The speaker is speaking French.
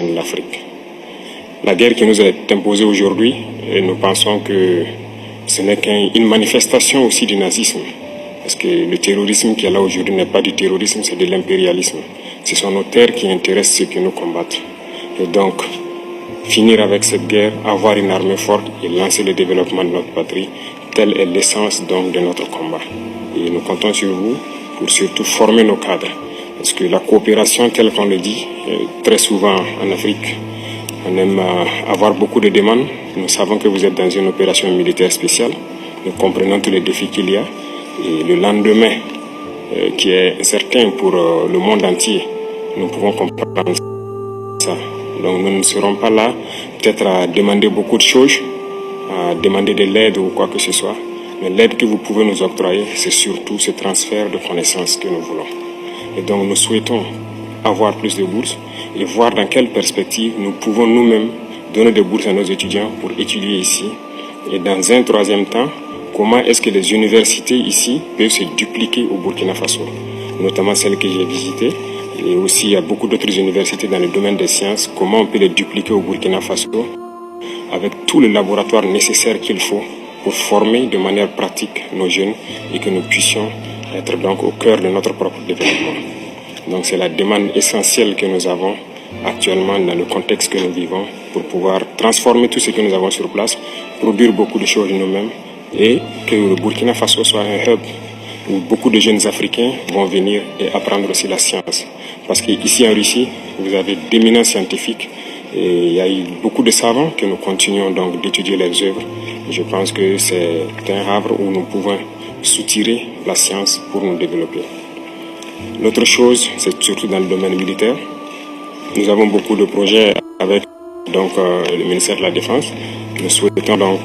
de l'Afrique. La guerre qui nous est imposée aujourd'hui, nous pensons que ce n'est qu'une manifestation aussi du nazisme. Parce que le terrorisme qui est là aujourd'hui n'est pas du terrorisme, c'est de l'impérialisme. Ce sont nos terres qui intéressent ceux qui nous combattent. Et donc, finir avec cette guerre, avoir une armée forte et lancer le développement de notre patrie, telle est l'essence donc de notre combat. Et nous comptons sur vous pour surtout former nos cadres. Parce que la coopération, telle qu'on le dit, très souvent en Afrique, on aime avoir beaucoup de demandes. Nous savons que vous êtes dans une opération militaire spéciale. Nous comprenons tous les défis qu'il y a. Et le lendemain, qui est certain pour le monde entier, nous pouvons comprendre ça. Donc nous ne serons pas là peut-être à demander beaucoup de choses, à demander de l'aide ou quoi que ce soit. Mais l'aide que vous pouvez nous octroyer, c'est surtout ce transfert de connaissances que nous voulons. Et donc nous souhaitons avoir plus de bourses et voir dans quelle perspective nous pouvons nous-mêmes donner des bourses à nos étudiants pour étudier ici. Et dans un troisième temps, comment est-ce que les universités ici peuvent se dupliquer au Burkina Faso, notamment celles que j'ai visitées. Et aussi, il y a beaucoup d'autres universités dans le domaine des sciences. Comment on peut les dupliquer au Burkina Faso avec tout le laboratoire nécessaire qu'il faut pour former de manière pratique nos jeunes et que nous puissions être donc au cœur de notre propre développement. Donc c'est la demande essentielle que nous avons actuellement dans le contexte que nous vivons pour pouvoir transformer tout ce que nous avons sur place, produire beaucoup de choses nous-mêmes et que le Burkina Faso soit un hub où beaucoup de jeunes Africains vont venir et apprendre aussi la science. Parce qu'ici en Russie, vous avez d'éminents scientifiques et il y a eu beaucoup de savants que nous continuons donc d'étudier leurs œuvres. Je pense que c'est un havre où nous pouvons soutirer la science pour nous développer. L'autre chose, c'est surtout dans le domaine militaire. Nous avons beaucoup de projets avec donc, le ministère de la Défense. Nous souhaitons donc